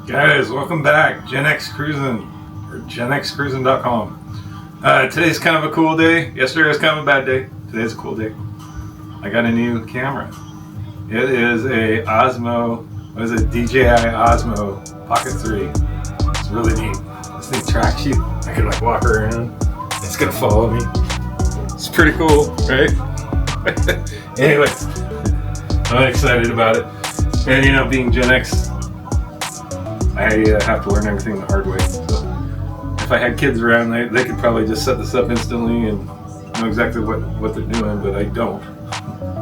Guys, welcome back. GenXCruisin or GenXCruisin.com. Today's kind of a cool day. Yesterday was kind of a bad day. Today's a cool day. I got a new camera. It is a Osmo, DJI Osmo Pocket 3. It's really neat. This thing tracks you. I can like walk around. It's gonna follow me. It's pretty cool, right? Anyway, I'm excited about it. And you know, being Gen X, I have to learn everything the hard way. So if I had kids around, they could probably just set this up instantly and know exactly what they're doing, but I don't.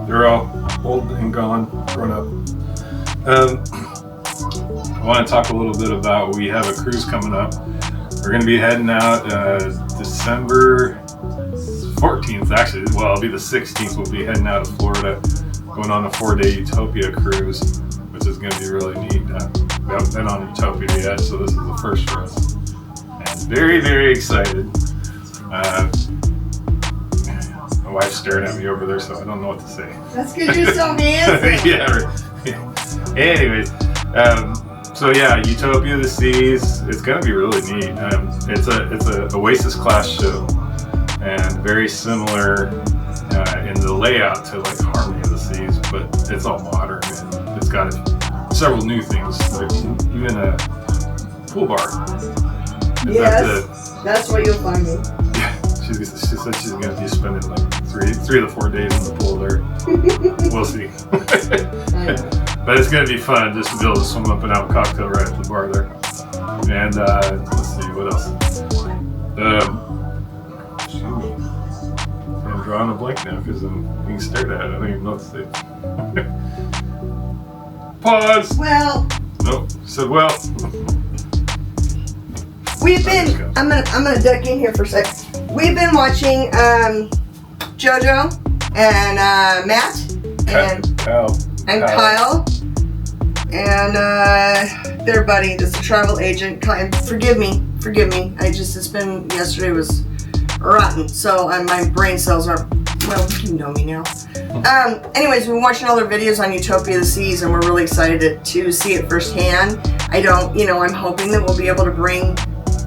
They're all old and gone, grown up. I want to talk a little bit about, we have a cruise coming up. We're going to be heading out December 14th, actually. Well, it'll be the 16th. We'll be heading out of Florida, going on a 4-day Utopia cruise, which is going to be really neat. We haven't been on Utopia yet, so this is the first for us. And very, very excited. My wife's staring at me over there, so I don't know what to say. That's because you're so handsome. Yeah. Anyways, so yeah, Utopia of the Seas. It's gonna be really neat. It's a Oasis class ship, and very similar in the layout to like Harmony of the Seas, but it's all modern and it's got several new things, like even a pool bar. Yes, that's where you'll find me. Yeah, she said she's gonna be spending like three to 4 days in the pool there. We'll see. But it's gonna be fun just to be able to swim up and have a cocktail right at the bar there. And let's see what else. I'm drawing a blank now because I'm being stared at. I don't even know what to say. Pause. Well. Nope. Said well. We've been. I'm gonna duck in here for a sec. We've been watching JoJo and Matt and Kyle and their buddy, this travel agent. Forgive me. Yesterday was rotten, so my brain cells are. Well, you know me now. Anyways, we've been watching all their videos on Utopia of the Seas, and we're really excited to see it firsthand. I'm hoping that we'll be able to bring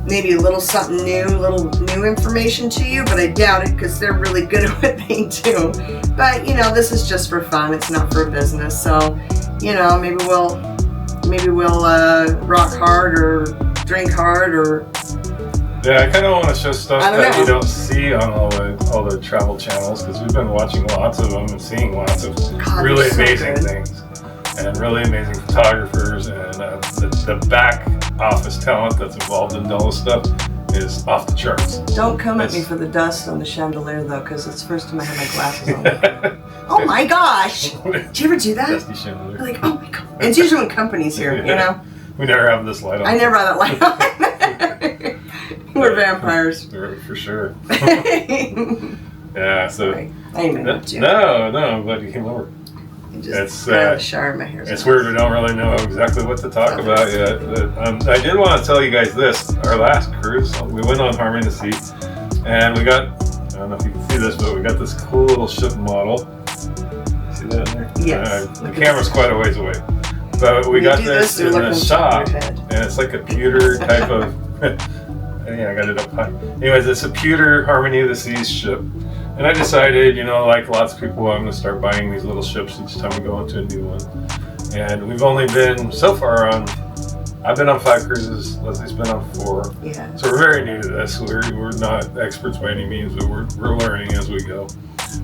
maybe a little something new information to you, but I doubt it because they're really good at what they do. But this is just for fun. It's not for business. So, maybe we'll rock hard or drink hard or. Yeah, I kind of want to show stuff that you don't see on all the travel channels, because we've been watching lots of them and seeing lots of really amazing things and really amazing photographers, and the back office talent that's involved in all this stuff is off the charts. Don't come at me for the dust on the chandelier though, because it's the first time I have my glasses on. Oh my gosh! Did you ever do that? Dusty chandelier. Like, oh my god! It's usually when company's here, We never have this light on. I never have that light on. We're vampires. For sure. Yeah, so. Sorry. I didn't mean to. No, I'm glad you came over. Just got a shower in my hair. It's weird, we don't really know exactly what to talk about yet. But, I did want to tell you guys this. Our last cruise, we went on Harmony of the Seas, and we got, I don't know if you can see this, but we got this cool little ship model. See that in there? Yes. The camera's quite a ways away. But we got this in the shop, and it's like a pewter type of, yeah, I got it up high. Anyways, it's a pewter Harmony of the Seas ship. And I decided, like lots of people, I'm going to start buying these little ships each time we go into a new one. And we've only been, so far I've been on 5 cruises, Leslie's been on 4. Yeah. So we're very new to this. We're not experts by any means, but we're learning as we go.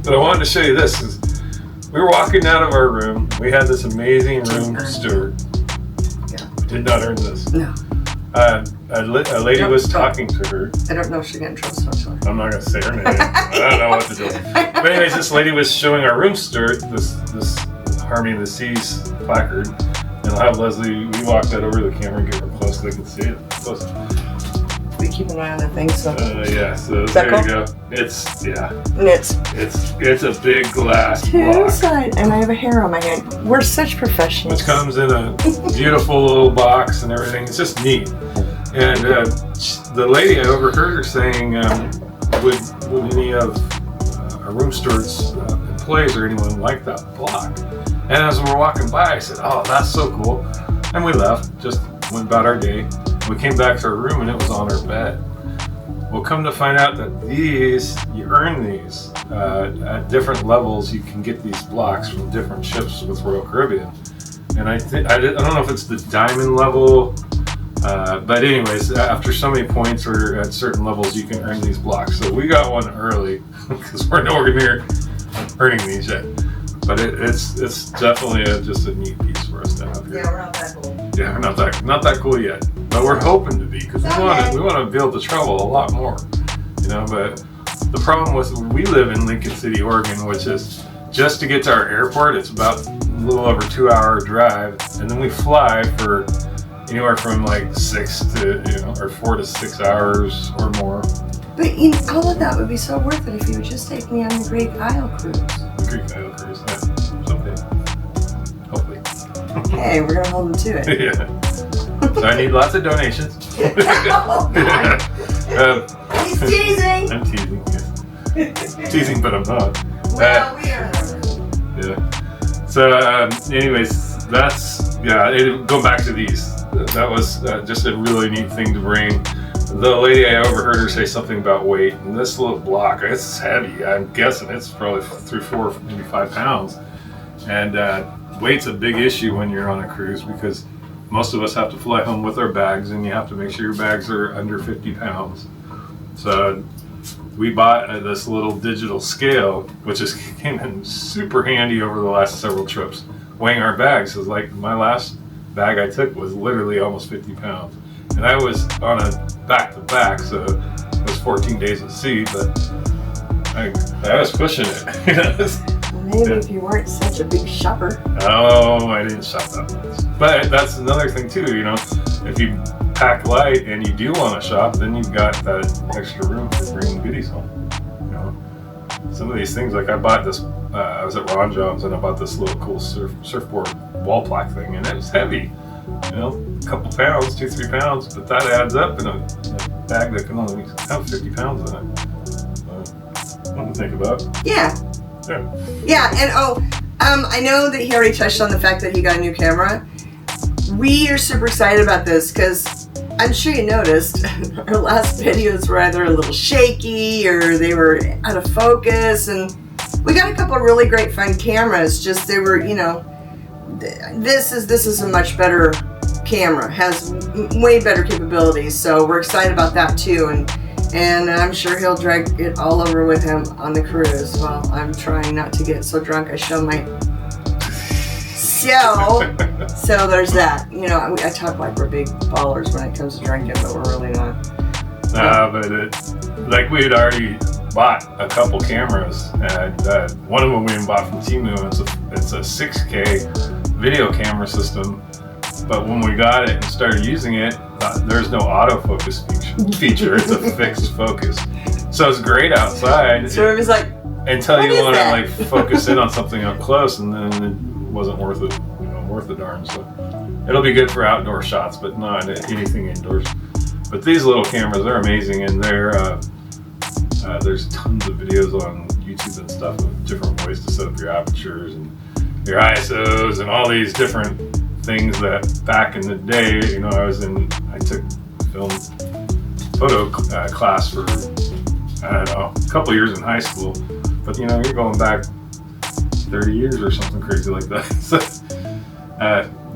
But I wanted to show you this. We were walking out of our room. We had this amazing room steward. Yeah. Did not earn this. No. A lady was talking to her. I don't know if she'll get in trouble, so I'm not going to say her name. I don't know what to do. But anyways, this lady was showing our room steward this Harmony of the Seas placard. And I'll have Leslie, we walk that over to the camera and get her close so they can see it. Close. We keep an eye on that thing, so. Yeah, so there you go. It's a big glass block. Inside, and I have a hair on my head. We're such professionals. Which comes in a beautiful little box and everything. It's just neat. And the lady, I overheard her saying, would any of our room stewards, employees or anyone like that block? And as we were walking by, I said, oh, that's so cool. And we left, just went about our day. We came back to our room and it was on our bed. We'll come to find out that these, you earn these at different levels. You can get these blocks from different ships with Royal Caribbean. And I don't know if it's the diamond level, but anyways, after so many points or at certain levels, you can earn these blocks. So we got one early because we're nowhere near earning these yet. But it's definitely just a neat piece for us to have here. Yeah, we're not that cool. Yeah, we're not that cool yet, but we're hoping to be because we want to be able to travel a lot more, you know. But the problem with we live in Lincoln City, Oregon, which is just to get to our airport, it's about a little over 2-hour drive, and then we fly for anywhere from like 6 to or 4 to 6 hours or more. But all of that would be so worth it if you would just take me on the Greek Isle cruise. The Greek Isle cruise, yeah, someday, hopefully. Hey, we're gonna hold them to it. Yeah. So I need lots of donations. Oh, God. He's teasing. I'm teasing, yes. Teasing, but I'm not. Well, we are. Yeah. So, anyways, going back to these. That was just a really neat thing to bring. The lady, I overheard her say something about weight, and this little block, it's heavy. I'm guessing it's probably 3, 4, maybe 5 pounds. And weight's a big issue when you're on a cruise because most of us have to fly home with our bags, and you have to make sure your bags are under 50 pounds. So we bought this little digital scale, which came in super handy over the last several trips, weighing our bags. Because like my last bag I took was literally almost 50 pounds. And I was on a back-to-back, so it was 14 days at sea, but I was pushing it. Maybe if you weren't such a big shopper. Oh, I didn't shop that much. But that's another thing too, you know, if you pack light and you do want to shop, then you've got that extra room for bringing goodies home. You know, some of these things, like I bought this, I was at Ron John's and I bought this little cool surfboard wall plaque thing, and it was heavy. You know, a couple pounds, 2-3 pounds, but that adds up in a bag that can only have 50 pounds in it. Something to think about. Yeah. Yeah, and I know that he already touched on the fact that he got a new camera. We are super excited about this because I'm sure you noticed our last videos were either a little shaky or they were out of focus, and we got a couple of really great fun cameras. Just they were, you know, this is a much better camera, has way better capabilities, so we're excited about that too, and I'm sure he'll drag it all over with him on the cruise. Well, I'm trying not to get so drunk I show my so there's that. You know, I talk like we're big ballers when it comes to drinking, but we're really not. But like we had already bought a couple cameras, and one of them we bought from Temu. It's a 6K video camera system, but when we got it and started using it, there's no autofocus feature. It's a fixed focus, so it's great outside. So it was like until you want to like focus in on something up close, and then it wasn't worth it. You know, worth the darn. So it'll be good for outdoor shots, but not anything indoors. But these little cameras are amazing, and there's tons of videos on YouTube and stuff of different ways to set up your apertures and your ISOs and all these different things that back in the day, you know, I took film photo class for, I don't know, a couple years in high school, but you know, you're going back 30 years or something crazy like that. So,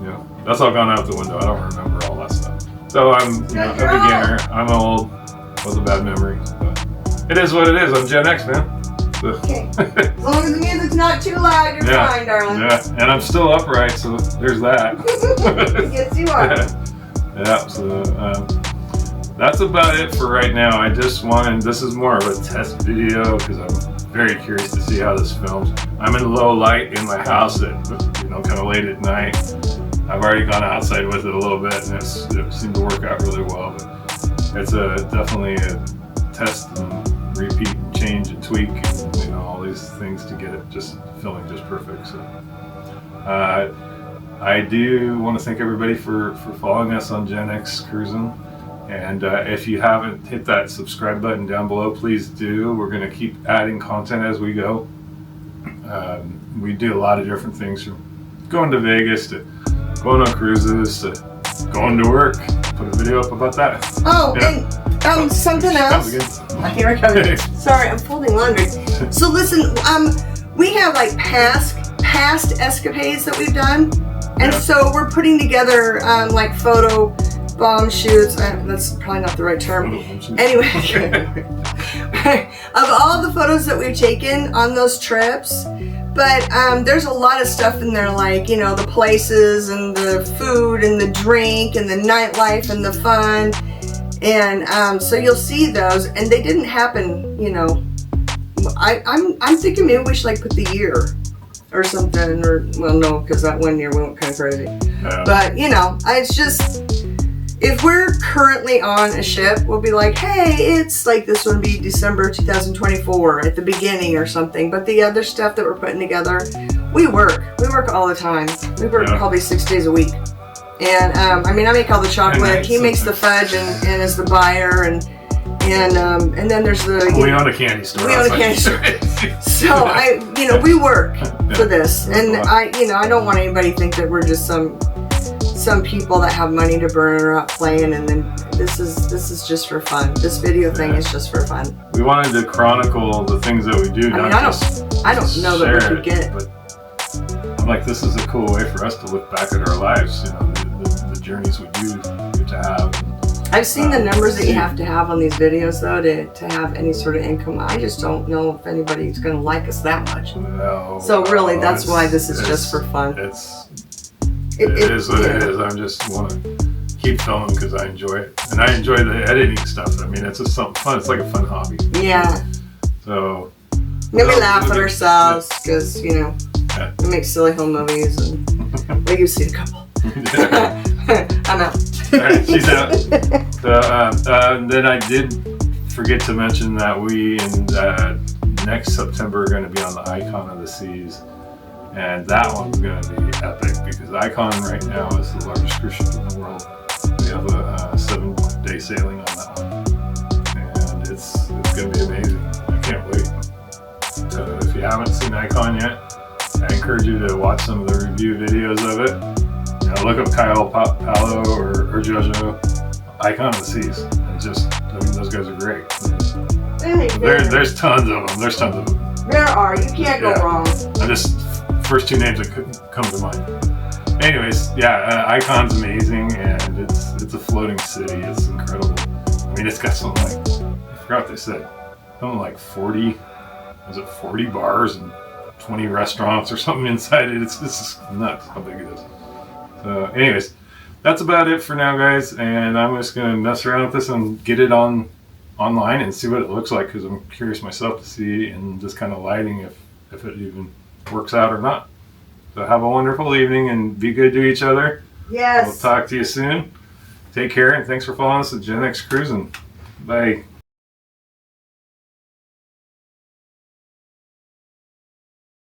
you know, that's all gone out the window. I don't remember all that stuff. So I'm, you know, a beginner. I'm old with a bad memory. But it is what it is. I'm Gen X, man. So. Okay. As long as the music's not too loud, you're fine, darling. Yeah, and I'm still upright, so there's that. Yes, you are. Yeah, so that's about it for right now. I just wanted, this is more of a test video because I'm very curious to see how this films. I'm in low light in my house at, you know, kind of late at night. I've already gone outside with it a little bit, and it seemed to work out really well. But it's definitely a test and repeat and change and tweak and, you know, all these things to get it just filming just perfect. So I do want to thank everybody for following us on GenXCruisin. And if you haven't hit that subscribe button down below, please do. We're going to keep adding content as we go. We do a lot of different things, from going to Vegas to going on cruises to going to work. Put a video up about that. Oh, Yeah. and something else. Here I come. Sorry, I'm folding laundry. So listen, we have like past escapades that we've done, and so we're putting together like photo bomb shoots. That's probably not the right term. Anyway, of all the photos that we've taken on those trips. But there's a lot of stuff in there, like, you know, the places and the food and the drink and the nightlife and the fun. And so you'll see those, and they didn't happen, you know. I'm thinking maybe we should like put the year or something, or well, no, because that one year we went kind of crazy. Yeah. But you know, it's just, if we're currently on a ship, we'll be like, hey, it's like this would be December 2024 at the beginning or something. But the other stuff that we're putting together, we work all the time. We work probably 6 days a week. And I mean, I make all the chocolate. He makes the fudge and is the buyer, and then there's the. We own a candy store. We own a candy store. So we work for this, and I don't want anybody to think that we're just some people that have money to burn or out playing, and then this is just for fun. This video thing is just for fun. We wanted to chronicle the things that we do. I don't know that we could get. But I'm like, this is a cool way for us to look back at our lives. You know, the journeys we do get to have. I've seen the numbers that you have to have on these videos, though, to have any sort of income. I just don't know if anybody's going to like us that much. No. So really, that's why this is just for fun. It is what it is. I just want to keep filming because I enjoy it. And I enjoy the editing stuff. I mean, it's just something fun. It's like a fun hobby. Yeah. So. Then we laugh at ourselves because, you know, we make silly home movies. And well, you've seen a couple. I'm out. All right, she's out. So, then I did forget to mention that we in next September are going to be on the Icon of the Seas. And that one's going to be epic because Icon right now is the largest cruise ship in the world. We have a 7-day sailing on that one. And it's going to be amazing. I can't wait. So if you haven't seen Icon yet, I encourage you to watch some of the review videos of it. You know, look up Kyle Palo or Jojo, Icon of the Seas. And those guys are great. There's tons of them. There are. You can't go wrong. First two names that come to mind. Anyways, Icon's amazing, and it's a floating city. It's incredible. I mean, it's got something like, I forgot what they said, something like 40 bars and 20 restaurants or something inside it. This is nuts how big it is. So anyways, that's about it for now, guys, and I'm just going to mess around with this and get it online and see what it looks like, because I'm curious myself to see in this kind of lighting if it even works out or not. So have a wonderful evening and be good to each other. Yes. We'll talk to you soon. Take care, and thanks for following us at GenXCruisin. Bye.